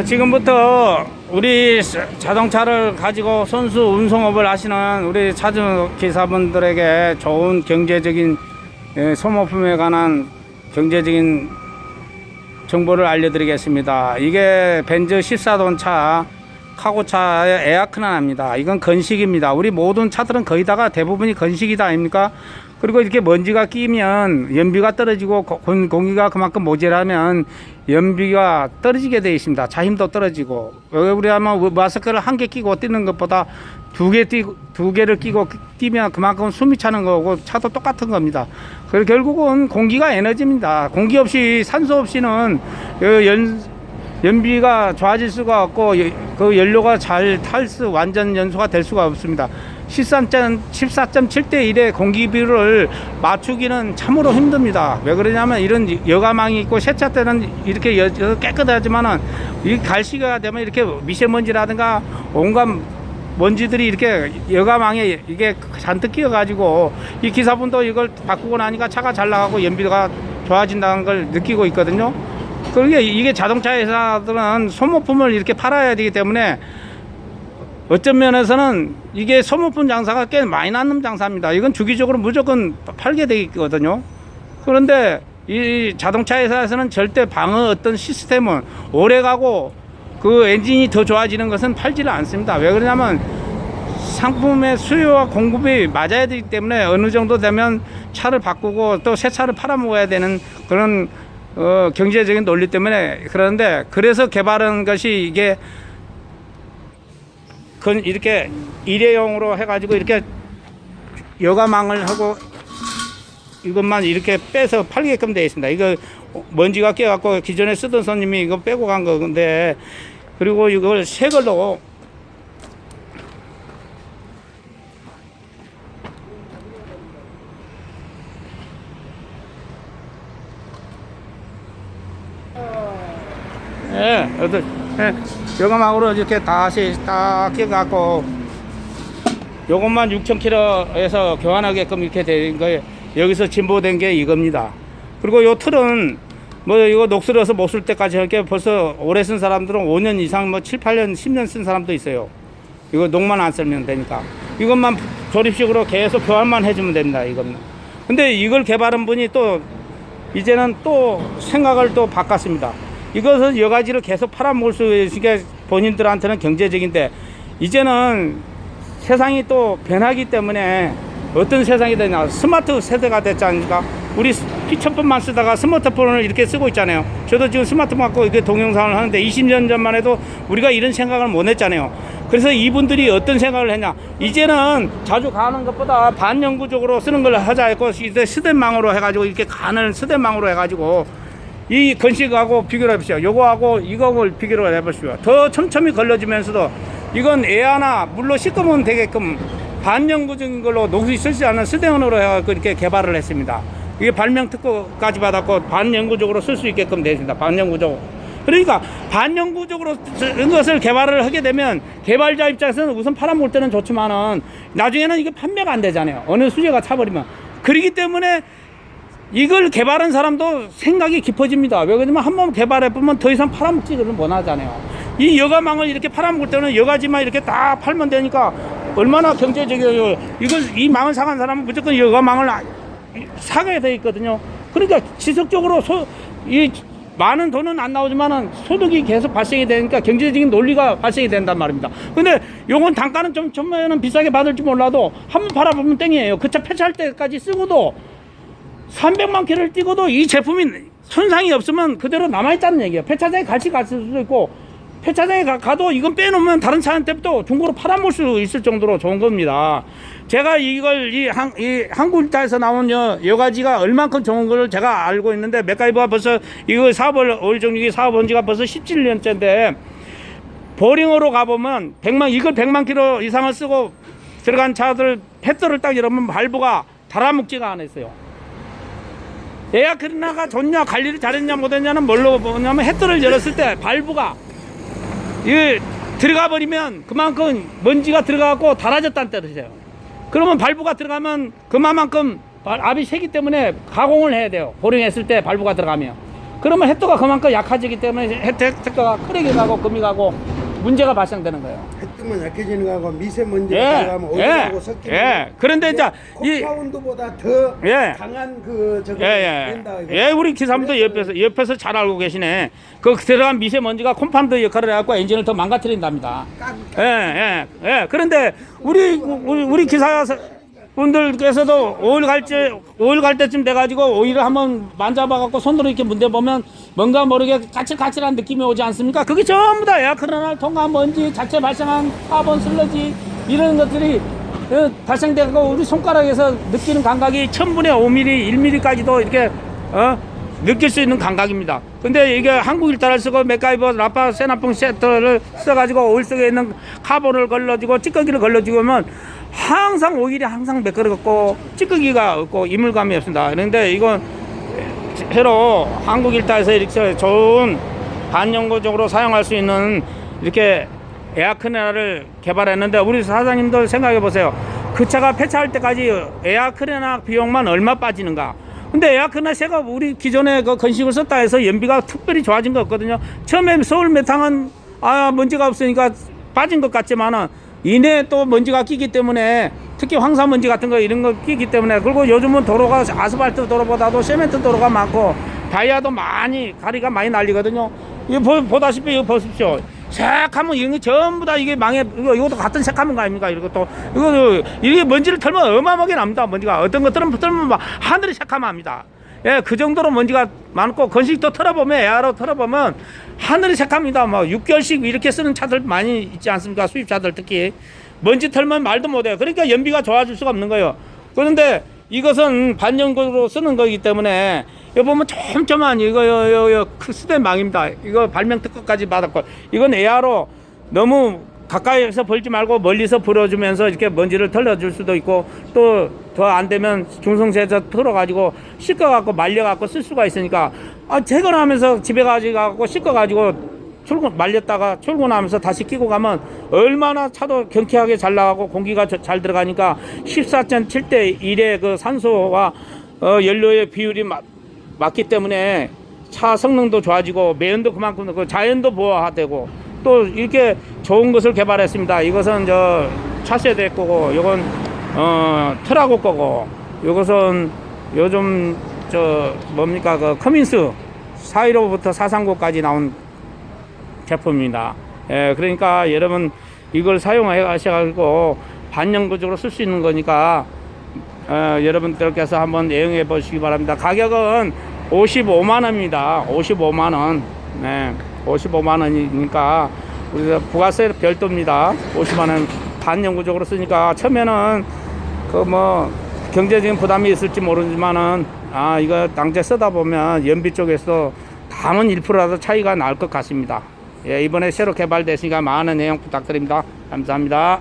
지금부터 우리 자동차를 가지고 선수 운송업을 하시는 우리 차주 기사분들에게 좋은 경제적인 소모품에 관한 경제적인 정보를 알려드리겠습니다. 이게 벤츠 14톤 차 카고차의 에어컨입니다. 이건 건식입니다. 우리 모든 차들은 거의 다가 대부분이 건식이다 아닙니까? 그리고 이렇게 먼지가 끼면 연비가 떨어지고 공기가 그만큼 모자라면 연비가 떨어지게 되어 있습니다. 자힘도 떨어지고, 우리 아마 마스크를 한 개 끼고 뛰는 것보다 두 개를 끼고 뛰면 그만큼 숨이 차는 거고 차도 똑같은 겁니다. 그리고 결국은 공기가 에너지입니다. 공기 없이, 산소 없이는 연비가 좋아질 수가 없고 그 연료가 잘 완전 연소가 될 수가 없습니다. 14.7대 1의 공기 비율을 맞추기는 참으로 힘듭니다. 왜 그러냐면 이런 여가망이 있고 세차 때는 이렇게 깨끗하지만은 이 갈시가 되면 이렇게 미세먼지라든가 온갖 먼지들이 이렇게 여가망에 이게 잔뜩 끼어 가지고 이 기사분도 이걸 바꾸고 나니까 차가 잘 나가고 연비가 좋아진다는 걸 느끼고 있거든요. 그러게 이게 자동차 회사들은 소모품을 이렇게 팔아야 되기 때문에 어떤 면에서는 이게 소모품 장사가 꽤 많이 남는 장사입니다. 이건 주기적으로 무조건 팔게 되어 있거든요. 그런데 이 자동차 회사에서는 절대 방어 어떤 시스템은 오래가고 그 엔진이 더 좋아지는 것은 팔지를 않습니다. 왜 그러냐면 상품의 수요와 공급이 맞아야 되기 때문에 어느 정도 되면 차를 바꾸고 또 새 차를 팔아먹어야 되는 그런 경제적인 논리 때문에. 그런데 그래서 개발한 것이 이게 이렇게 일회용으로 해가지고 이렇게 여가망을 하고 이것만 이렇게 빼서 팔게끔 되어 있습니다. 이거 먼지가 껴갖고 기존에 쓰던 손님이 이거 빼고 간 건데, 그리고 이걸 새 걸로 여가망으로 이렇게 다시 딱 껴갖고 요것만 6,000km에서 교환하게끔 이렇게 된 거예요. 여기서 진보된 게 이겁니다. 그리고 요 틀은 뭐 이거 녹슬어서 못 쓸 때까지 이렇게 벌써 오래 쓴 사람들은 5년 이상 뭐 7, 8년, 10년 쓴 사람도 있어요. 이거 녹만 안 쓰면 되니까. 이것만 조립식으로 계속 교환만 해주면 됩니다. 이것만. 근데 이걸 개발한 분이 또 이제는 또 생각을 또 바꿨습니다. 이것은 여가지를 계속 팔아먹을 수 있게 본인들한테는 경제적인데, 이제는 세상이 또 변하기 때문에 어떤 세상이 되냐, 스마트 세대가 됐지 않습니까? 우리 피처폰만 쓰다가 스마트폰을 이렇게 쓰고 있잖아요. 저도 지금 스마트폰 갖고 이렇게 동영상을 하는데 20년 전만 해도 우리가 이런 생각을 못 했잖아요. 그래서 이분들이 어떤 생각을 했냐, 이제는 자주 가는 것보다 반영구적으로 쓰는 걸 하자 했고, 이제 스댄망으로 해가지고 이렇게 간을 스댄망으로 해가지고 이 건식하고 비교를 해보시오. 요거하고 이거하고 비교를 해보시오. 더 촘촘히 걸러지면서도 이건 에어나 물로 씻으면 되게끔 반영구적인 걸로 녹이 쓰지 않는 스댄으로 해서 이렇게 개발을 했습니다. 이게 발명 특허까지 받았고 반영구적으로 쓸 수 있게끔 되어 있습니다. 반영구적으로. 그러니까 반영구적으로 쓰는 것을 개발을 하게 되면 개발자 입장에서는 우선 팔아먹을 때는 좋지만은 나중에는 이게 판매가 안 되잖아요. 어느 수제가 차버리면. 그렇기 때문에 이걸 개발한 사람도 생각이 깊어집니다. 왜 그러냐면 한번 개발해보면 더 이상 팔아먹지를 못하잖아요. 이 여가망을 이렇게 팔아먹을 때는 여가지만 이렇게 다 팔면 되니까 얼마나 경제적이에요. 이 망을 사간 사람은 무조건 여가망을 사게 돼 있거든요. 그러니까 지속적으로 이 많은 돈은 안 나오지만은 소득이 계속 발생이 되니까 경제적인 논리가 발생이 된단 말입니다. 근데 요건 단가는 좀 처음에는 비싸게 받을지 몰라도 한번 팔아보면 땡이에요. 그 차 폐차할 때까지 쓰고도 300만 킬로를 뛰고도 이 제품이 손상이 없으면 그대로 남아있다는 얘기예요. 폐차장에 같이 갔을 수도 있고, 폐차장에 가도 이건 빼놓으면 다른 차한테도 중고로 팔아먹을 수 있을 정도로 좋은 겁니다. 제가 이걸 이 한국일타에서 나온 여가지가 얼만큼 좋은 걸 제가 알고 있는데, 맥가이버가 벌써 이거 오일 정리기 사업한 지가 벌써 17년째인데 보링으로 가보면 이걸 100만 킬로 이상을 쓰고 들어간 차들 펫더를 딱 열으면 발부가 달아먹지가 않았어요. 에어컨나가 좋냐, 관리를 잘했냐 못했냐는 뭘로 보냐면 헤드를 열었을 때 발부가 이게 들어가 버리면 그만큼 먼지가 들어가고 달아졌다는 뜻이에요. 그러면 발부가 들어가면 그만큼 압이 세기 때문에 가공을 해야 돼요. 보링했을 때 발부가 들어가면. 그러면 햇도가 그만큼 약해지기 때문에 햇도가 크게 가고 금이 가고 문제가 발생되는 거예요. 햇뜨면 약해지는 거하고 미세먼지가 예, 들어가면 오일하고 섞이면 예. 그런데 이제 이 콤파운드보다 더 예. 강한 그 저거 된다. 이거. 예, 우리 기사님도 옆에서 잘 알고 계시네. 그 들어간 미세먼지가 콤파운드 역할을 해갖고 엔진을 더 망가뜨린답니다. 예. 그런데 우리 기사 분들께서도 오일 갈 때쯤 돼가지고 오일을 한번 만져봐갖고 손으로 이렇게 문대보면 뭔가 모르게 까칠까칠한 느낌이 오지 않습니까? 그게 전부 다 에어컨을 통한 먼지, 자체 발생한 카본 슬러지 이런 것들이 발생되고 우리 손가락에서 느끼는 감각이 1000분의 5mm, 1mm까지도 이렇게 느낄 수 있는 감각입니다. 근데 이게 한국 일단을 쓰고 맥가이버 라파 세나풍 세트를 써가지고 오일 속에 있는 카본을 걸러지고 찌꺼기를 걸러지고 하면 항상 오일이 항상 매끄럽고 찌꺼기가 없고 이물감이 없습니다. 그런데 이건 새로 한국 일타에서 이렇게 좋은 반영구적으로 사용할 수 있는 이렇게 에어컨을 개발했는데 우리 사장님들 생각해 보세요. 그 차가 폐차할 때까지 에어컨 비용만 얼마 빠지는가? 근데 에어컨 새가 우리 기존에 그 건식을 썼다 해서 연비가 특별히 좋아진 거 없거든요. 처음에 서울 메탕은 먼지가 없으니까 빠진 것 같지만은 이내에 또 먼지가 끼기 때문에 특히 황사먼지 같은 거 이런 거 끼기 때문에 그리고 요즘은 도로가 아스팔트 도로보다도 세멘트 도로가 많고 다이아도 가리가 많이 날리거든요. 이거 보다시피 이거 보십시오. 색하면 이게 전부 다 이게 이것도 같은 색하면 거 아닙니까? 이게 먼지를 털면 어마어마하게 납니다. 먼지가 어떤 거 털면 막 하늘이 색하면 합니다. 예, 그 정도로 먼지가 많고 건식도 털어보면 에어로 털어보면 하늘이 색합니다. 뭐 6개월씩 이렇게 쓰는 차들 많이 있지 않습니까? 수입차들 특히 먼지 털면 말도 못해요. 그러니까 연비가 좋아질 수가 없는 거예요. 그런데 이것은 반영구로 쓰는 거기 때문에 여기 보면 촘촘한 이거 스텐망입니다. 이거 발명 특허까지 받았고 이건 에어로 너무 가까이서 벌지 말고 멀리서 불어주면서 이렇게 먼지를 털어줄 수도 있고 또 더 안 되면 중성세에서 털어가지고 씻어갖고 말려갖고 쓸 수가 있으니까 퇴근하면서 집에 가지고 씻어가지고 말렸다가 출근하면서 다시 끼고 가면 얼마나 차도 경쾌하게 잘 나가고 공기가 잘 들어가니까 14.7대 1의 그 산소와 연료의 비율이 맞기 때문에 차 성능도 좋아지고 매연도 그만큼 그 자연도 보호되고 또 이렇게 좋은 것을 개발했습니다. 이것은 차세대 거고 이건 트라고 거고 이것은 요즘 뭡니까 그 커민스 415부터 439까지 나온 제품입니다. 예, 그러니까 여러분 이걸 사용하셔가지고 반영구적으로 쓸 수 있는 거니까 여러분들께서 한번 애용해 보시기 바랍니다. 가격은 55만 원입니다. 55만 원. 네, 55만 원이니까 우리가 부가세 별도입니다. 50만 원 반영구적으로 쓰니까 처음에는 경제적인 부담이 있을지 모르지만은 이거 당장 쓰다 보면 연비 쪽에서 담은 1%라도 차이가 날 것 같습니다. 예, 이번에 새로 개발됐으니까 많은 내용 부탁드립니다. 감사합니다.